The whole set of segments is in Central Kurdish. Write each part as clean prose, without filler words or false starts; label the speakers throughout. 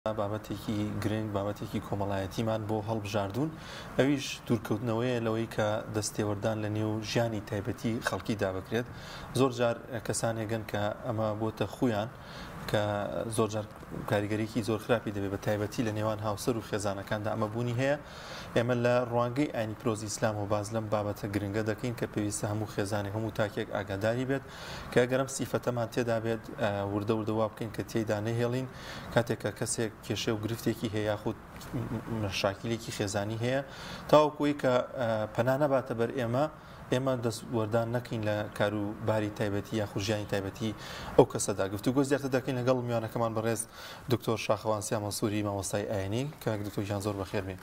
Speaker 1: بابەتێکی گرنگ بابەتێکی کۆمەڵایەتیمان بۆ هەڵبژاردوون ئەویش دوورکەوتنەوەیە لەوەی کە دەستێوەردان لە نێو ژیانی تایبەتی خەڵکی دابکرێت. زۆر جار کەسانێگەن کە ئەمە بۆتە خویان کە زۆر جار کاریگەریکی زۆر خراپی دەبێت بە تایبەتی لە نێوان هاوسەر و خێزانەکاندا ئەمە بوونی هەیە. ئێمە لە ڕوانگەی ئاینی پرۆزی ئیسلام و باز لەم بابەتە گرنگە دەکەین کە پێویستە هەموو خێزانی هەموو تاکێک ئاگاداری بێت کە گەرم سیفەتەمان تێدا بێت وردە وردەوا بکەین کە تێیدا نەهێڵین کاتێک کە کەسێک کێشە و گرفتێکی هەیە یاخود مەشاکلێکی خێزانی هەیە تاوەکوی کە پەنا نەباتە بەر ئێمە دەست وەردان نەکەین لە کاروباری تایبەتی یاخود ژیانی تایبەتی ئەو کەسەدا. گفتوگۆ زیاتر دەکەین لەگەڵ میوانەکەمان بەڕێز دکتۆر شاخەوان سیا مەنسووری مامۆستای ئاینی کە دکتۆرجان زۆر بەخێر بێ.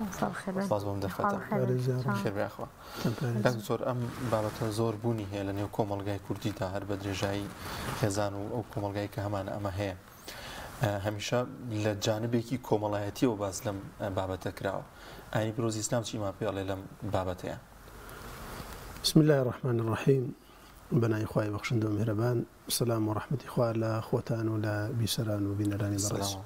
Speaker 1: سپاس بۆم دەفەتە خێر بێ ئەخوا. دکتۆر ئەم بابەتە زۆر بوونی هەیە لە نێو کۆمەڵگای کوردیدا هەر بە درێژایی خێزان و ئەو کۆمەڵگای کە هەمانە ئەمە هەیە. هەمیشە لە جانبێکی کۆمەڵایەتیەوە باس لەم بابەتە کراوە. ئاینی پرۆزی ئیسلام چیمان پێڵێ لەم بابەتەیە؟
Speaker 2: بسم الله الرحمن الرحيم. بناي خواي بخشند ومهربان. السلام ورحمة إخوة لا خوتان ولا بيسران وبينراني برس.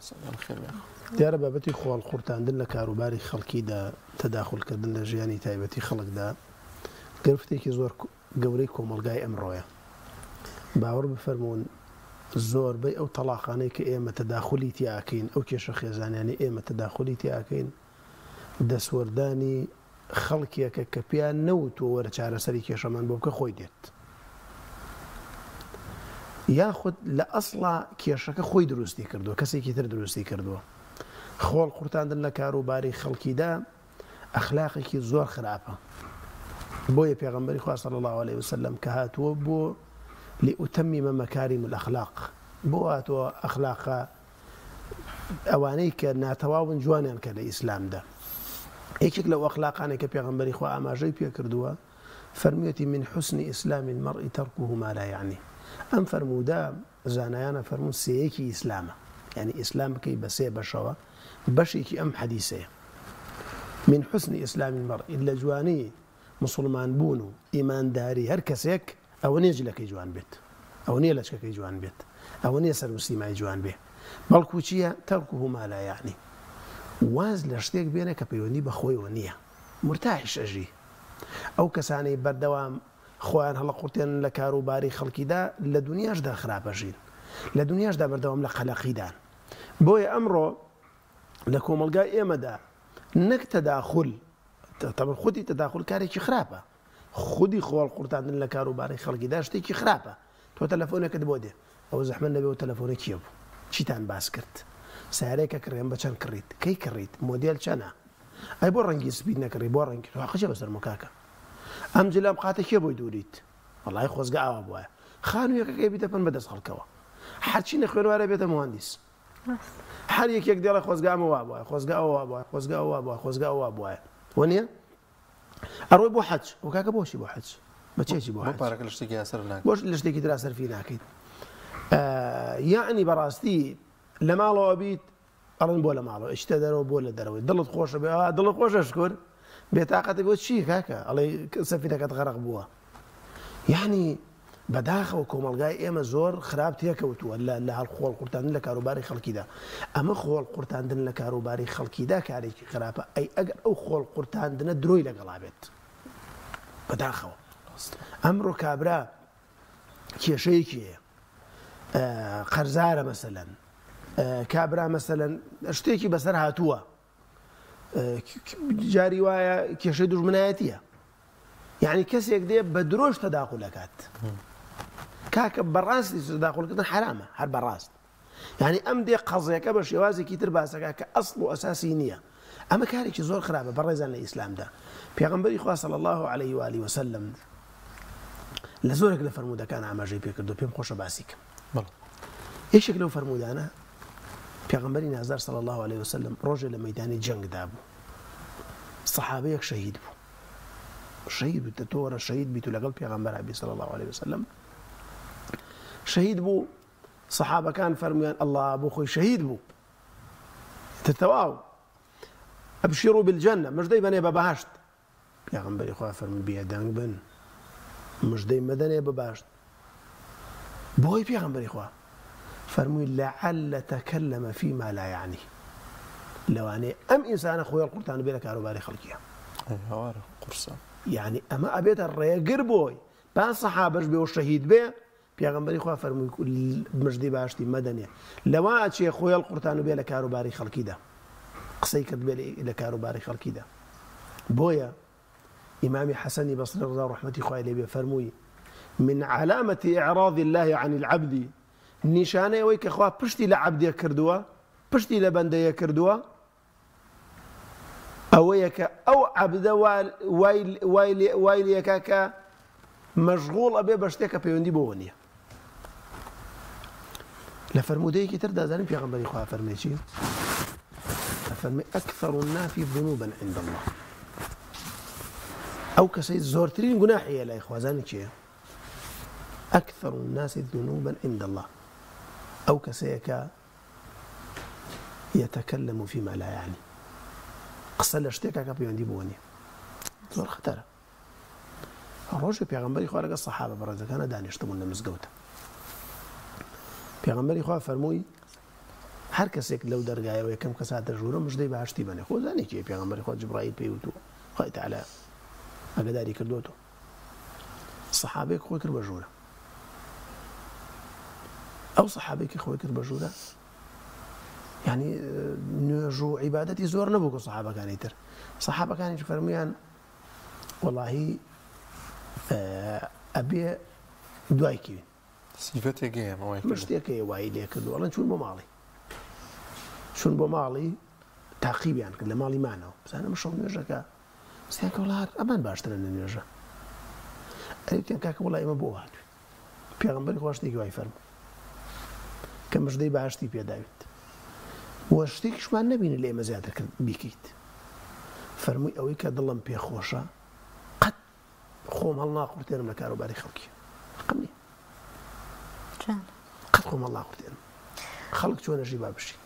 Speaker 2: دیارە بابەتی خۆڵخورتاندن لە کاروباری خەڵکی دا تەداخل کردن لە ژیانی تایبەتی خەڵکدا گرفتێکی زۆر گەورەی کۆمەڵگای ئەمڕۆیە. باوەڕ بفەرمونون زۆربەی ئەو تەڵاقانەی کە ئێمە تەداخلی تیاکەین ئەو کێشە خێزانیانی ئێمە تەداخلی تیاکەین دەسوەردانی خەڵکیەکە کە پێیان نەوتوە وەرە چارەسەری کێشەمان بۆ بکە خۆی دێت یاخود لە ئەسڵا کێشەکە خۆی دروستی کردووە کەسێکی تر دروستی کردووە. خۆڵ قورتاندن لە کاروباری خەڵکیدا ئەخلاقێکی زۆر خراپە. بۆیە پێغەمبەری خوا صلی الله عليه وسلم کە هاتووە بۆ لئوتەمیمە مەکاریم الأخلاق بۆ هاتووە ئەخلاقە ئەوانەی کە ناتەواون جوانیان کە لە ئیسلامدا. یەکێک لەو ئەخلاقانێک کە پێغەمبەری خوا ئاماژەی پێ کردووە فەرموویەتی من حسن ئیسلام المرء تركه ما لا يعني. ئەم فەرموودە زانایانە فەرموون سێیەکی ئیسلامە، یعنی ئیسلام بکەی بە سێ بەشەوە. بەشێکی ئەم حەدیثەیە من حسن ئیسلام المرء لە جوانەی مسلمان بوون و ئیمانداری هەر کەسێک ئەوە نییە جلەکەی جوان بێت، ئەوە نییە لەچکەکەی جوان بێت، ئەوە نییە سەر و سیمای جوان بێ، بەڵکو چییە؟ تەرکه ما لا يعني. واز لە شتێک بێنە کە پەیوەندی بە خۆیەوە نییە، مرتاحیش ئەژی. ئەو کەسانەی بەردەوام خۆیان هەڵە قورتێن لە کاروباری خەڵکیدا لە دنیاشدا خراپەژین، لە دنیاشدا بەردەوام لە قەلەقیدان. بۆیە ئەمڕۆ لە کۆمەلگای ئێمەدا نەک تەداخل تەبەن خودی تەداخل کارێکی خراپە، خودی خۆڵ قورتاندن لە کاروباری خەڵکیدا شتێکی خراپە. تۆ تەلەفۆنێکت بۆ دێ ئەوە زەحمەت نەبێ و تەلەفۆنە کێ بوو چیتان باس کرد، سیارەیەکە کڕێن بە چەند کڕیت، کەی کڕیت، مۆدێل چەنە، ئەی بۆ ڕەنگی سپید نەکڕی، بۆ ڕەنگی خەچە بەسەر مکاکە ئەم جلام قاتە کێ بۆی دووریت، وەڵای خۆزگە ئاوا بووە خانوویەکەکەی بیتە پەن بەدەست خەڵکەوە، هەرچی نەخوێنوارە بێتە مهندس، هەر یەکێک دێڵە خۆزگە ئەمە وا بووە، خۆزگە ئەوە بووە، خۆزگە ئەوە بووە، خۆزگە ئەوە بووە، وە نییە؟ ئەڕۆی بۆ حەج، ئەو کاکە بۆشی بۆ حەج، بە چێکی بۆ حەج؟
Speaker 1: پارەکە لە شتێکی یاسەر ناکەیت،
Speaker 2: بۆش لە شتێکی ترا سەرفی ناکەیت. یعنی بەڕاستی لە ماڵەوە بیت ئەڵێن بۆ لە ماڵەوە ئشتە دەرەوە بۆ لە دەرەوەی دڵت خۆشە بێ، دڵت خۆشە شکر بێتاقەتە بۆ چی کاکە ئەڵێ سەفینەکەت غەرق بووە. یعنی بەداخەوە کۆمەلگای ئێمە زۆر خراپ تێکەوتووە لە هەڵخۆڵ قورتاندن لە کاروباری خەڵکیدا. ئەمە خۆڵ قورتاندن لە کاروباری خەڵکیدا کارێکی خراپە، ئەی ئەگەر ئەو خۆڵ قورتاندنە درۆی لەگەڵا بێت بەداخەوە. ئەمڕۆ کابرا کێشەیەکی هەیە، قەرزارە مەسەلەن، کابرا مەسەلەن شتێکی بەسەر هاتووە، جاری وایە کێشەی دوژمنایەتیە، یعنی کەسێک دێ بە درۆژ تەداخولەکات کاکە بەڕاستی تەداخولکردن حرامە هەر بەڕاست. یعنی ئەم دێ قەزێکە بە شێوازێکی تر باسەکە کە ئەسڵ و ئەساسی نییە. ئەمە کارێکی زۆر خراپە بەڕێزان لە ئیسلامدا. پێغەمبەری خوا صلی الله عليه و آله وسلم لە زۆرێک لە فەرموودەکان ئاماژەی پێکردو، پێم خۆشە باسی کەم. یەکێک لەو فەرموودانە پێغەمبەری نازار صلی الله عليه وسلم ڕۆژێ لە مەیدانی جەنگدا بوو، سەحابەیەک شەهید بوو، شەهید بوو، تۆ وەرە شەهید بیت و لەگەڵ پێغەمبەر بی صلی الله عليه وسلم شەهید بوو. سەحابەکان فەرمویان ئەڵڵا بۆ خۆی شەهید بوو، تەواو ئەبشیروا بالجەنە، مژدەی بەنێ بە بەهەشت. پێغەمبەری خوا فەرمووی بێدەنگ بن، مژدەی مەدەنێ بە بەهەشت. بۆی پێغەمبەری خوا فرمووی لعل تكلم فيما لا يعني لەوانەیە ئەم ئینسانە خۆی قورتان بێ لە کاروباری خەڵکیە
Speaker 1: هەوارە قورسە
Speaker 2: یعنی ئەمە ئەبێتە ڕێگر بۆی با سەحابەش بێ و شەهید بێ پێغەمبەری خوا فەرمووی مژدەی باشتی مەدەنێ لەوا ئەچێ خۆی قورتان و بێ لە کاروباری خەڵکیدا قسەی کرد بێ لە کاروباری خەڵکیدا بۆیە ئیمامی حەسەنی بەسری ڕضا و ڕەحمەتی خوای لێ بێ فەرمووی من علامة إعراض الله عن العبد نیشانەی ئەوەی کە خوا پشتی لە عەبدێ کردووە پشتی لە بەندەیە کردووە ئەوەیە کە ئەو عەبدە وای لێکا کە مەشغوڵ ئەبێ بە شتێکە پەیوەندی بۆەوە نییە لە فەرموودەیەکی تر دازانین پێغەمبەری خوا فەرمێ چی فەرمێ ئەکثەر الناس ذنوبا عند الله ئەو کەسەی زۆرترین گوناحیە لای خوا زانی چییە أكثر الناس ذنوبا عند الله أو كسيك يتكلم فيما لا يعني قصة اشتكى كبيوندي بوني زور خطر الرجل بيغمبري خواه لقى الصحابة برزا كان دانشتمون لمزقوته بيغمبري خواه فرموي هر کەسێک لەو دەرگایەوە یەکەم کە ساتە ژوورە مژدەی باشتی بنێ خۆ زانی چی پێغەمبەری خوا جبرائیل پێی وتووە خوای تەعالا ئاگاداری کردوتەوە سەحابەیەک خۆی کرد بە ژوورە ئەو سەحابەیەکی خۆی کرد بە ژوورە یعنی نوێژ و عیبادەتی زۆر نەبوو کە سەحابەکانی تر سەحابەکانیش فەرمویان وەڵاهی ئەبێ دوای کەوین
Speaker 1: سیفەتێک هەیە ئەوەی
Speaker 2: شتێکەیە وای لێ کردو ئەڵەن چوون بۆ ماڵی چون بۆ ماڵی تاقیبیان کرد لە ماڵی مانەوە بزانم شەو نوێژەکە ستیان کە وڵات ئەمان باشترە لە نوێژە ئەوتیان کاکە وڵای ئێمە بۆ هاتووی پێغەمبەری خوا شتێکی وای فەرموو کە مژدەی باشتی پێداویت وە شتێکیشمان نەبینی لە ئێمە زیاتر کرد بیکەیت فەرمووی ئەوەی کە دڵم پێخۆشە قەت خۆم هەڵ ناقورتێنم لە کاروباری خەڵکی حەقم نییە قەت خۆم هەڵ ناقورتێنم خەڵک چۆنەژی با بشی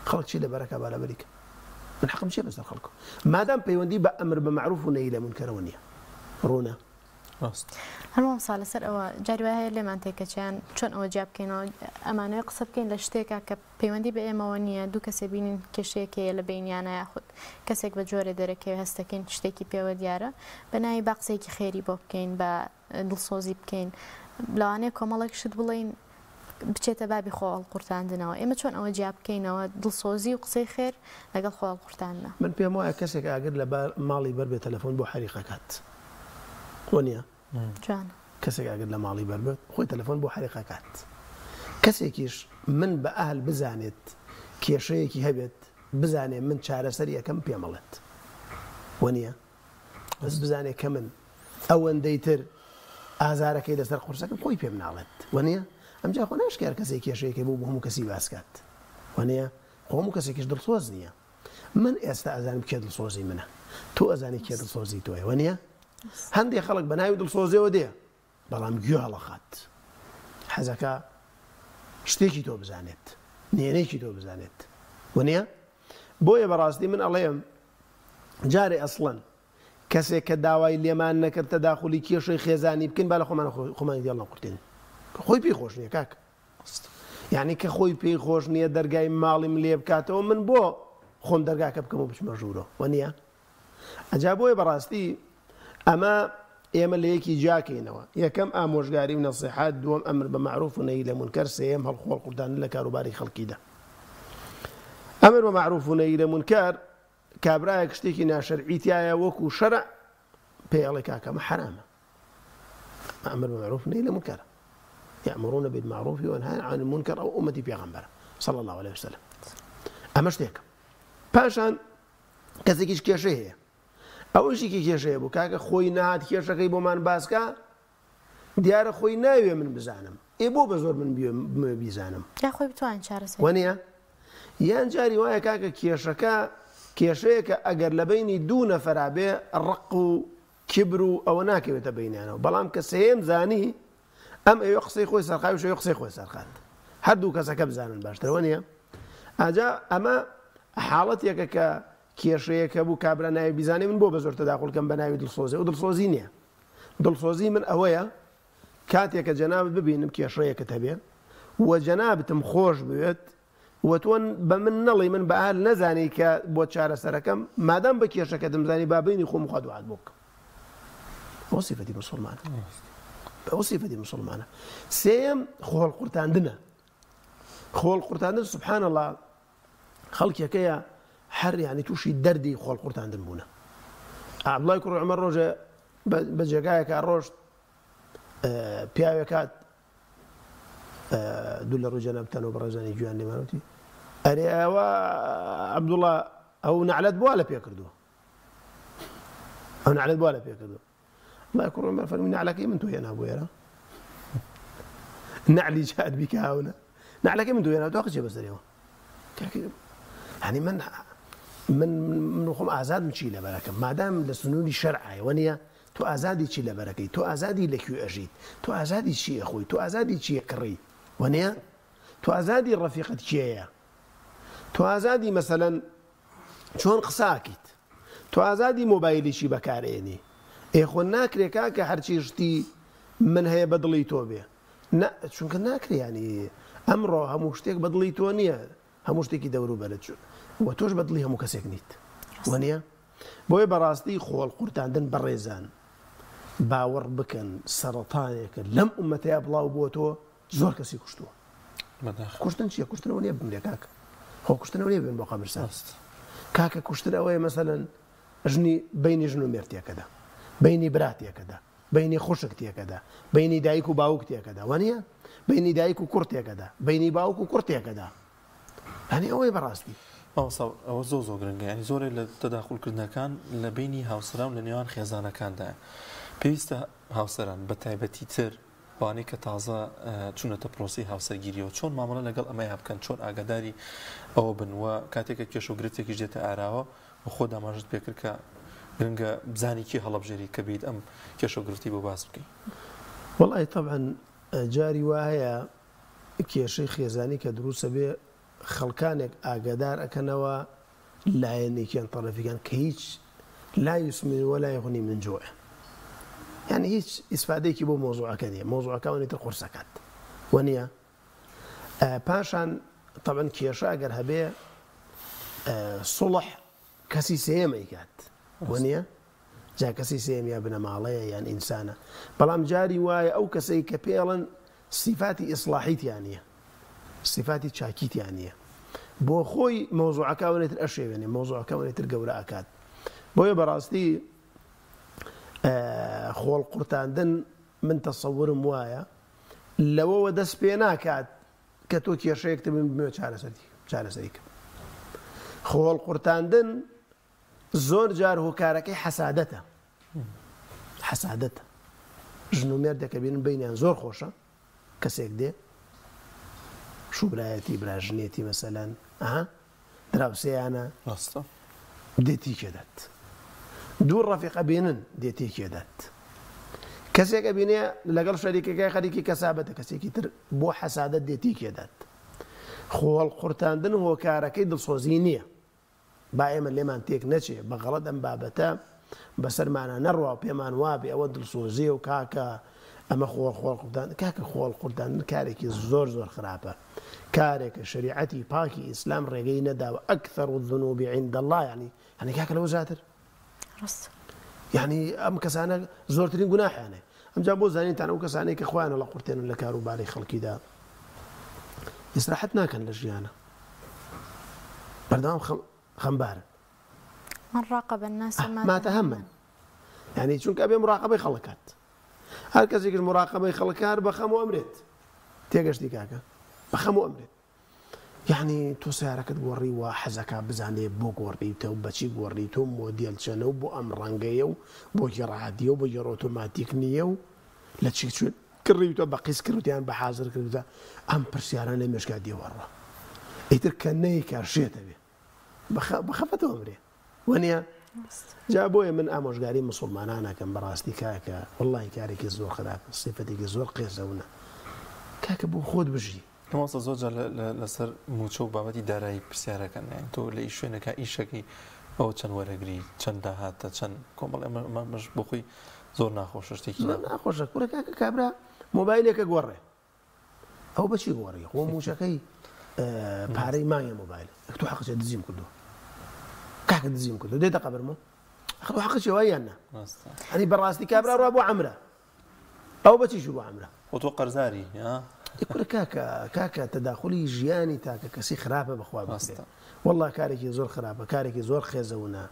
Speaker 2: خەڵک چی لەبەرەکە بالەبەریکە من حەقم چییە بەسەر خەڵکە مادام پەیوەندی بە ئەمر بە معروف و نەهی لە منکەرەوە نییە ڕوونە
Speaker 3: هەڵوام سا لەسەر ئەوە جاری وای هەیە لێمان تێکەچیان چۆن ئەوە جیا بکەینەوە ئەمانەوەی قسە بکەین لە شتێکە کە پەیوەندی بە ئێمەوە نییە دوو کەسێ بینین کێشەیەکەیە لە بینیانە یاخود کەسێک بە جۆرە دەرەکەوێ هەستەکەین شتێکی پێوە دیارە بەناوی با قسەیەکی خێری بۆ بکەین بە دڵسۆزی بکەین لەوانەیە کۆمەڵێک شت بڵین بچێتە بابی خۆڵ قورتاندنەوە ئێمە چۆن ئەوە جیا بکەینەوە دڵسۆزی و قسەی خێر لەگەڵ خۆڵ قورتاندنە
Speaker 2: من پێم وایە کەسێک ئاگر لە ماڵی بەر بێت تەلەفۆن بۆ حەریقەکات وەنیە کەسێک ئاگر لە ماڵی بەر بێت خۆی تەلەفۆن بۆ حەریقەکات کەسێکیش من بە ئەهل بزانێت کێشەیەکی هەبێت بزانێ من چارەسەری یەکەم پێمەڵێت وەنیە بەس بزانێ کە من ئەوەندەی تر ئازارەکەی لەسەر قورسەکەم خۆی پێم ناڵێت وەنیە ئەمجا خۆ ناشکار کەسێک کێشەیەکی بوو بۆ هەموو کەسی باسکات وەنیە خۆ هەموو کەسێکیش دڵسۆز نییە من ئێستا ئەزانم کێ دڵسۆزی منە تۆ ئەزانی کێ دڵسۆزی تۆیە وەنیە هەندێک خەڵک بە ناوی دڵسۆزیەوە دێ بەڵام گوێ هەڵەخات حەزەکە شتێکی تۆ بزانێت نێنەیەکی تۆ بزانێت وەنیە بۆیە بەڕاستی من ئەڵێم جارێ ئەسڵەن کەسێک کە داوای لێمان نەکرد تەداخولی کێشەی خێزانی بکەین با لە خۆمانی دیاڵ نەقورتێن خۆی پێی خۆش نییە کاک یعنی کە خۆی پێی خۆش نییە دەرگای ماڵیم لێ بکاتەوە من بۆ خۆم دەرگاکە بکەم و بچمە ژوورە وەنیە ئەجا بۆیە بەڕاستی ئەمە ئێمە لە یەکی جاکەینەوە یەکەم ئامۆژگاری و نەسیحات دووەم ئەمر بە معروف و نەهی لە منکەر سێیەم هەڵخۆڵ قورتاندن لە کاروباری خەڵکیدا ئەمر بە معروف و نەهی لە منکەر کابرایەک شتێکی ناشەرعی تایە وەکو شەرع پێڵێ کاکەمە حرامە ئەمر بە معروف و نەهی لە منکەر يأمرون بالمعروف وينهون عن المنكر أو أمتي بيغمبر صلى الله عليه وسلم أما شتێک پاشان کەسێکیش کێشەی هەیە ئەوەشێکی کێشەیە بوو کاکە خۆی نهات کێشەکەی بۆمان باسکە دیارە خۆی ناوێ من بزانم بۆ بە زۆر من بیزانم
Speaker 3: خۆی بتوانین چارەسەر
Speaker 2: وەنیە یان جاری وایە کاکە کێشەکە کێشەیەکە ئەگەر لە بینی دوو نەفەرا بێ ڕق و کبر و ئەوە ناکەوێتە بینیانەوە بەڵام کە سێم زانی ئەم ئەوێ قسەی خۆی سەرخاوی شەوێ قسەی خۆی سەرخات هەردوو کەسەکە بزانن باشترەوە نییە ئاجا ئەمە حاڵەتێکە کە کێشەیەکە بوو کابرا ناوی بیزانێ من بۆ بە زۆر تەداخڵکەم بە ناوی دڵسۆزی و دڵسۆزی نییە دڵسۆزی من ئەوەیە کاتێکە جەنابەت ببینم کێشەیەکت هەبێ وە جەنابەتم خۆش بوێت وتۆن بە من نەڵی من بەهال نەزانی کە بۆ چارەسەرەکەم مادام بە کێشەکە دەمزانی بابینی خۆم خوا دوعات بۆ بکەم. ئەوە سیفەتی موسڵمانە، ئەوە سیفەتی موسڵمانە. سێیەم خۆڵقورتاندنە. خۆڵقورتاندن سبحان الله خەڵکێکەیە هەر یعنی تووشی دەردی خۆڵقورتاندن بوونە. عەبدوڵای کوڕی عومەر ڕۆژێ بە جێگایەکە ڕۆشت پیاوێکات دوو لە ڕووی جەنابەتەوە بەڕێزانی گویان لێمانوتی ئەرێ ئەوە عەبدوڵا ئەو نەعلەت بوا لە پێ کردووە، ئەو نەعلەت بوا لە پێ کردووە. عەبدوڵای کوڕی عومەر فەرمووی نەعلەکەی من تۆ هێنا بۆ ئێرە نەعلی جات بیکە هاونە نەعلەکەی من تۆ هێنا تۆ قچێ بەسەرەوە. يعني من خۆم ئازادم چی لەبەرەکەم مادام لە سنووری شەرعایەوە نییە تۆ ئازادی چی لەبەرەکەی، تۆ ئازادی لەکوێ ئەژیت، تۆ ئازادی چی ئەخۆی، تۆ ئازادی چی کڕی وەنیە، تۆ ئازادی ڕەفیقت کێیە، تۆ ئازادی مەسەلەن چۆن قساکیت، تۆ ئازادی مۆبایلیشی بەکارێنی. ئێخۆ ناکرێ کاکە هەرچی شتی من هەیە بە دڵی تۆ بێ، چونکە ناکرێ ینی ئەمڕۆ هەموو شتێک بە دڵی تۆ نییە، هەموو شتێکی دەوروبەرت وە تۆش بە دڵی هەموو کەسێک نیت وەنیە. بۆیە بەڕاستی خۆڵقورتاندن بەڕێزان باوەڕ بکەن سەرەتانێکە لەم ئومەتەیە بڵاو بۆ تۆ زۆر کەسی کوشتووە. کوشتن چییە؟ کوشتنەوە نییە بمرێ کاکە، خۆ کوشتنەوە نییە بێن بۆ قەبرستان. کاکە کوشتن ئەوەیە مەسەلەن ژنی بینی ژن و مێردێکەدا، بینی براتێکەدا، بینی خوشکتێکەدا، بینی دایک و باوکتێکەدا وەنیە، بینی دایک و کوڕتێکەدا، بینی باوک و کوڕتێکەدا. هەنی ئەوەی بەڕاستی
Speaker 1: ئەوە زۆ زۆ گرنگە، ینی زۆرێک لە تەداخولکردنەکان لە بینی هاوسەران و لە نێوان خێزانەکاندایە. پێویستە هاوسەران بە تایبەتی تر بەوانەی کە تازە چوونەتە پرۆسی هاوسەرگیریەوە چۆن مامەڵە لەگەڵ ئەمەیە بکەن، چۆن ئاگاداری ئەوە بن وە کاتێکە کێش و گرفتێکی ژێتە ئاراوە و خۆ داماژت پێکرد کە گرنگە بزانی کی هەڵەبژێری کە بیت ئەم کێش و گرفتی بۆ باس بکەین.
Speaker 2: وەڵی طبعا جاری وایە کێشەی خێزانی کە دروستە بێ خەڵکانێک ئاگادار ئەکەنەوە لایەنێکیان تەڕەفیەکان کە هیچ لا یوسمن ولا یغنی من جوع، یعنی هیچ ئیسفادەیەکی بۆ مۆزوعەکە نییە، مۆزوعەکانێتە قورسەکات وەنیە. پاشان طبعا کێشە ئەگەر هەبێ سوڵح کەسی سێمەیکات وەنیە، جا کەسی سێم یا بنەماڵەیە یان ئینسانە، بەڵام جاری وایە ئەو کەسەی کە پێڵن صفاتی ئیسلاحیتیان نییە، صفاتی چاکیتیان نییە، بۆ خۆی مۆزوعەکانێتر ئەشێوێنێ، مۆزوعەکانێتر گەورە ئەکات. بۆیە بەڕاستی خۆڵقورتاندن من تەسەورم وایە لەوەوە دەست پێ ناکات کە تۆ کێشەیەکتە بن بمێ چارەسەریکە. خۆڵقورتاندن زۆر جار هۆکارەکەی حەسادەتە، حەسادەتە. ژن و مێردێکە بینن بینیان زۆر خۆشە، کەسێک دێ شوبرایەتی براژنێتی مەسەلەن دراوسەیانە دێتی کێدات، دوو ڕەفیقە بینن دێتی کێدات، کەسێکە بینێ لەگەڵ شەریکەکەی خەریکی کەسابەتە، کەسێکی تر بۆ حەسادەت دێتی کێدات. خۆڵقورتاندن هۆکارەکەی دڵسۆزی نییە، با ئێمە لێمان تێک نەچێ بە غەڵەت ئەم بابەتە بەسەرمانە نەڕوا پێمان وابێ ئەوە دڵسۆزیە و کاکە ئەمە خۆڵقورتاندن. کاکە خۆڵقورتاندن کارێکی زۆر زۆر خراپە، کارێکە شریعەتی پاکی ئیسلام ڕێگەی نەداوە. ئەکثر الذنوب عند الله، یعنی کاکە لەوە زیاتر، یعنی ئەم کەسانە زۆرترین گوناحیانە. ئەمجا بۆ زانینتان ئەو کەسانەی کە خۆیانە لە قورتێنن لە کاروباری خەڵکیدا ئیسراحەت ناکەن لە ژیانە، بەردەوام خەمبارن.
Speaker 3: من راقب الناس
Speaker 2: ما تهمن، يعني چونکە ئەبێ مراقبەی خەڵکات، هەر کەسێکش مراقبەی خەڵکار بەخەم و ئەمرێت تێگەشتی کاکە بەخەم و ئەمرێت. یعنی تۆ سیارەکەت گۆڕی وە حەزەکە بزانێ بۆ گۆڕیتە و بەچی گۆڕیتە و مۆدیێل چەنە و بۆ ئەم ڕەنگەیە و بۆ گێڕادیە و بۆ گێڕ ئۆتۆماتیک نییە و لە چی چێت کڕیتە بە قیس کردیان بە حازر کردە ئەم پرسیاران لە مێشکا دیوەڕە ئیتر کە نەیکە شێتە بێ بەخەفەتەوە ئەمرێ وەنیە. جا بۆیە من ئامۆژگاری مسلمانانەکەم بەڕاستی کاکە وەڵڵی کارێکی زۆر خراپە، سیفەتێکی زۆر قێزەونە، کاکە بۆ خۆت بژی.
Speaker 1: مۆستا زۆرجار لەسەر موچە و بابەتی دارایی پرسیارەکەن، تۆ لە شوێنەکە ئیشەکەی ئەو چەند وەرەگری چەند داهاتە چەند کۆمەڵ ئەمەش بۆ خۆی زۆر ناخۆشە شتێکی
Speaker 2: ناخۆشە. کوڕە کاکە کابرا مۆبایلێکە گۆڕێ، ئەو بەچی گۆڕی؟ خۆ موچەکەی پارەی مانگە مۆبایل تو حەقچە دزیم کردو کاکە دزیم کردو دێتە قەبرمەوە ئەخ حەقچی وای یاننا ئەنی بەڕاستی کابرا ڕوا بۆ عەمرە ئەو بەچیش بۆ عەمرە
Speaker 1: وتۆ قەرزاری
Speaker 2: کورە کاکە تەداخلی ژیانی تاکە کەسی خراپە بەخوا بەستێ والله کارێکی زۆر خراپە کارێکی زۆر خێزەونە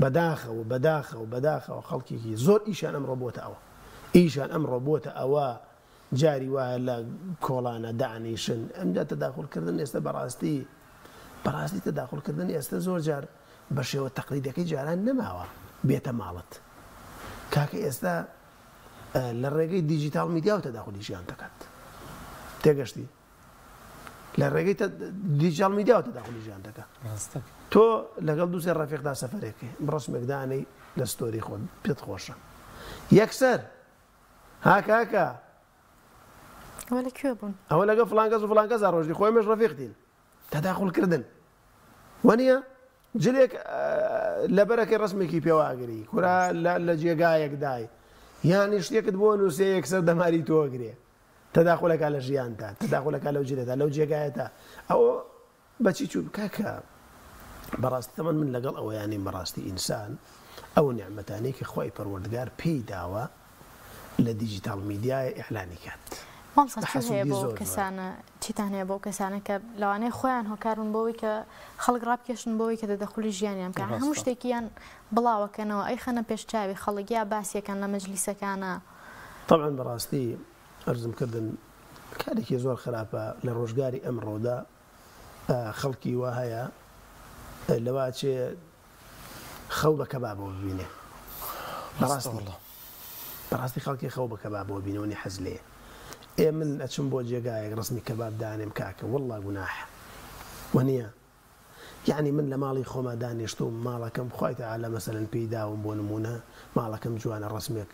Speaker 2: بەداخەوە خەڵکێکی زۆر ئیشان ئەمڕۆ بۆتە ئەوە ئیشان ئەمڕۆ بۆتە ئەوە جاری وایە لە کۆڵانە دانیشن ئەمجا تەداخلکردن ئێستا بەڕاستی تەداخلکردن ئێستا زۆر جار بە شێوە تەقلیدەکەی جاران نەماوە بێتە ماڵت کاکە ئێستا لە ڕێگەی دیجیتال میدیا و تەداخلی ژیان دەکات تێگەشتی لە ڕێگەی دیجیتال میدیا و تەداخلی ژیان دەکات تۆ لەگەڵ دووسێ ڕەفیقدا سەفەرێکی ڕسمێک دانەی لە ستۆری خۆت پێت خۆشە یەکسەر هاکاکە
Speaker 3: ئەوە لەکوێ بوون
Speaker 2: ئەوە لەگە فڵان کەس و فڵان کەسا ڕۆژی خۆی مێش ڕەفیقتین تەداخلکردن وەنیە جلێک لەبەرەکەی ڕسمێکی پێواگری کورا لە جێگایەک دای یانی شتێکت بۆ نووسێ یەکسەر دەماری تۆگرێ تەداخلەکە لە ژیانتا تەداخلەکە لەو جلێتە لەو جێگایەتە ئەوە بەچی چوو کاکە بەڕاستی تەمەن من لەگەڵ ئەوەیانی بەڕاستی ئینسان ئەو نیعمەتانەی کە خۆی پەروەردگار پێی داوە لە دیجیتال میدیای ئیعلانی کات
Speaker 3: هەیە بۆ کەسانە چیتان هەیە بۆ کەسانە کە لەوانەیە خۆیان هۆکارون بۆەوەی کە خەڵک ڕابکێشن بۆەوەی کە دەدەخلی ژیانیان کە هەموو شتێکیان بڵاوەکەنەوە ئەی خەنە پێشچاوی خەڵکیا باسیەکەن لە مەجلیسەکانە
Speaker 2: طبعا بەڕاستی ئەرزم کردن کارێکی زۆر خراپە لە ڕۆژگاری ئەمڕۆدا خەڵکی وا هەیە لەوا چێ خەو بە کەبابەوە ببینێ بەڕاستی خەڵکی خەو بە کەبابەوە بینەوەنی حەز لێ من ئەچم بۆ جێگایەک ڕسمی کەباب دانێم کاکە والله گوناح وەنیە یعنی من لە ماڵی خۆما دانیشتوم ماڵەکەم خوای تەعالی مەسەلەن پێی داوم بۆ نمونە ماڵەکەم جوانە ڕسمێک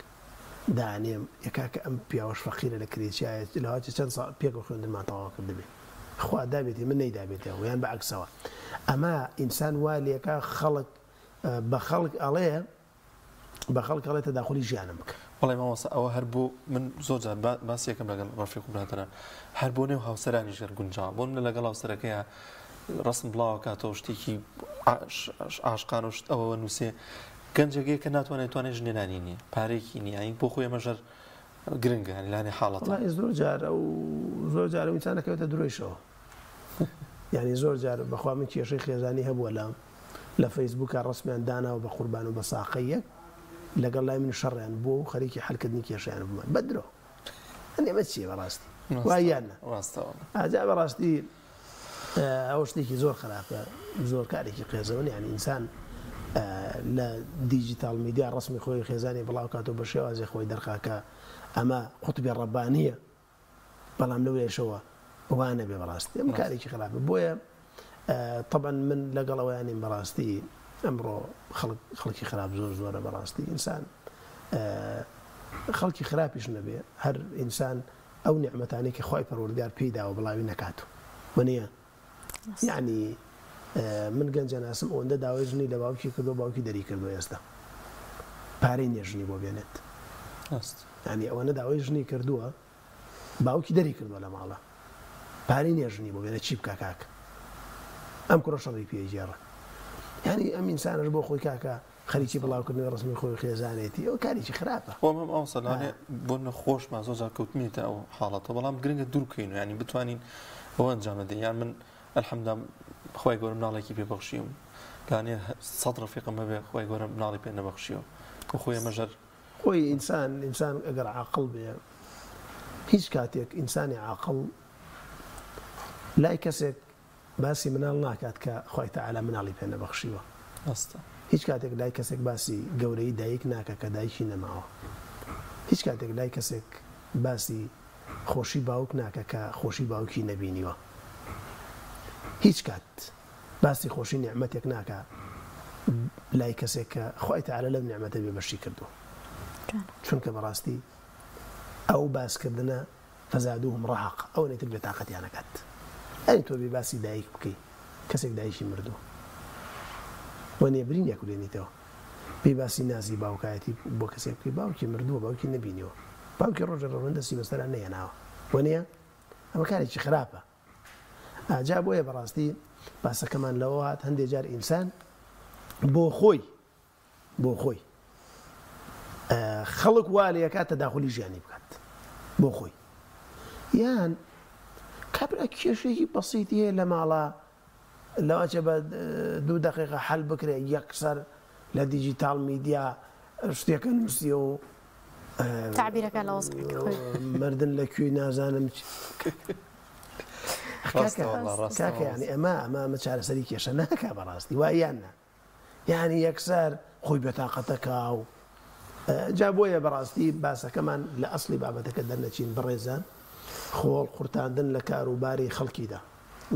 Speaker 2: دانێم یەکاکە ئەم پیاوەش فەقیرە لە کرێچایەت لەواتی چەند ساڵ پێک خوێندنمان تەواو کردبێ خوا دابێتی من نەیدابێتەوە یان بەعکسەوە ئەمە ئینسان وا لێکا خەڵک بە خەڵک ئەڵێ بە خەڵک ئەڵێ تەداخلی ژیانم بکە
Speaker 1: بەڵێ مامۆستا ئەوە هەر بۆ من زۆر جار باسیەکەم لەگەڵ ڕەفیق و برادران هەر بۆ نێو هاوسەرانی ژەر گونجاو بۆ من لەگەڵ هاوسەرەکەیە ڕسم بڵاو کاتەوە شتێکی ئاشقان و شت ئەوە نووسێ گەنجەکەی کە ناتوانێت ژنێنانی نییە پارێکی نییە ئین بۆ خۆی ئەمەژەر گرنگە لانی حاڵەتە
Speaker 2: زۆر جار ئینسانەکەوێتە درۆیشەوە یعنی زۆر جار بەخوا من کێشەی خێزانی هەبووە لە فەیسبووکە ڕسمیان داناوە بە قوربان و بە ساقەیەک لەگەڵ لای من شەڕیان بۆ و خەریکی حەلکردنی کێشیان بوومان بەدرۆ ئەمە چیە بەڕاستی وایانە ئاجا بەڕاستی ئەو شتێکی زۆر خراپە زۆر کارێکی قێزەوە یعنی ئینسان لە دیجیتال میدیا ڕسمی خۆی خێزانی بڵاو کاتەوە بە شێوازی خۆی دەرخاکە ئەمە قوتبی ڕەبانیە بەڵام لەو لێشەوە وانە بێ بەڕاستی ئەم کارێکی خراپە بۆیە طبعا من لەگەڵەوەیانی بەڕاستی ئەمڕۆ خەڵکی خراپ زۆرە بەڕاستی ئینسان خەڵکی خراپیش نەبێ هەر ئینسان ئەو نیعمەتانەی کە خۆی پەروەردگار پێی داوە بڵاوی نەکاتوە وەنیە یعنی من گەنجە ناسم ئەوەندە داوای ژنی لە باوکی کردو باوکی دەری کردو ئێستا پارەی نێژنی بۆ بێنێت ینی ئەوەنە داوای ژنی کردووە باوکی دەری کردووە لە ماڵە پارەی نێژنی بۆ بێنێت چی بکە کاکە ئەم کوڕە شەڕی پێگێڕە ینی ئەم ئینسانش بۆ خۆی کاکە خەریکی بڵاوکردنەوەی ڕسمی خۆی خێزانێتی ئەو کاریی خراپە
Speaker 1: ئەوم ئەوسەلانێ بۆ نەخۆشمان زۆر جار کەوتمێتە ئەو حاڵەتە بەڵام گرنگە دوورکەین و ینی بتوانین ئەوە ئەنجامەدەین یان من ئەلحەمدام خۆی گەورە مناڵێکی پێبەخشیم لانێ 100 ڕەفیقم هەبێ خۆی گەورە مناڵی پێ نەبەخشیەوە و خۆی ئەمەژەر
Speaker 2: خۆی ئینسان ئەگەر عاقڵ بێ هیچ کاتێک ئینسانی عاقڵ لای کەسێک باسی مناڵ ناکات کە خۆی تەعالی مناڵی پێ نەبەخشیوە هیچ کاتێک لای کەسێک باسی گەورەی دایک ناکە کە دایکی نەماوە هیچ کاتێک لای کەسێک باسی خۆشی باوک ناکە کە خۆشی باوکی نەبینیوە هیچ کات باسی خۆشی نیعمەتێک ناکە لای کەسێک کە خۆی تەعالی لەم نیعمەتە بێبەشی کردو چونکە بەڕاستی ئەو باسکردنە فەزادوهم ڕەهەق ئەو نێتر بێتاقەتیان نەکات ئەنی تۆ بێ باسی دایک بکەی کەسێک دایکی مردووە وەنێ برینێک ولێنیتەوە بێ باسی نازی باوکایەتی بۆ کەسێک بکەی باوکی مردووە باوکی نەبینیەوە باوکی ڕۆژە ڕەوەندە سی بەسەران نەهێناوە وەنێ ئەمە کارێکی خراپە جا بۆیە بەڕاستی باسەکەمان لەوە هات هەندێک جار ئینسان بۆ خۆی خەڵک وا لە یەکات تەداخلی ژیانی بکات بۆ خۆی یان کابرا کێشێکی بەسیتی هەیە لە ماڵە لەوەچە بە 2 دقیقە حەل بکرێ یەکسەر لە دیجیتال میدیا شتێکە نووسیە و
Speaker 3: تعبیرەکە لە وەزعێکی خۆی
Speaker 2: مردن لەکوێی نازانم کاکە ینی ئەمە چارەسەری کێشە ناکا بەڕاستی وایان نا یعنی یەکسەر خۆی بێتاقەتەکە و جا بۆیە بەڕاستی باسەکەمان لە ئەسلی بابەتەکە دەرنەچین بڕێزان خۆڵ قورتاندن لە کاروباری خەڵکیدا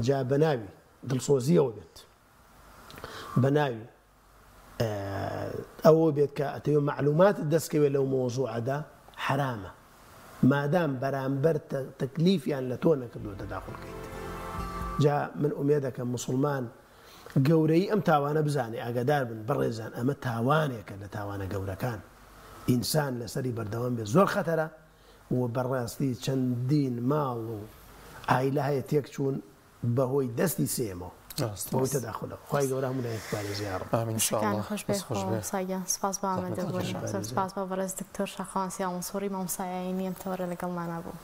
Speaker 2: جا بەناوی دڵسۆزیەوە بێت بەناوی ئەوە بێت کە ئەتەوە معلومات دەستکەوێت لەو مۆزوعەدا حرامە مادام بەرامبەر تەکلیفیان لە تۆ نەکردووە تەداخڵکەیت جا من ئومێد دەکەم مسلمان گەورەی ئەم تاوانە بزانێ ئاگادار بن بڕێزان ئەمە تاوانێکە لە تاوانە گەورەکان ئینسان لەسەری بەردەوام بێ زۆر خەتەرە و بەڕاستی چەندین ماڵ و ئایلە هەیە تێک چوون بەهۆی دەستی سێمەوە بەهۆی تەداخڵەوە خی گەورە هەموو لایەک پارێزیارڕ
Speaker 3: خۆش بێ سپاس بە ئامادەبوون سپاس بە بەڕێز دکتۆر شاخوان سیاوانسۆری مامۆستایانی ئەم تەوەرە لەگەڵمانە بوو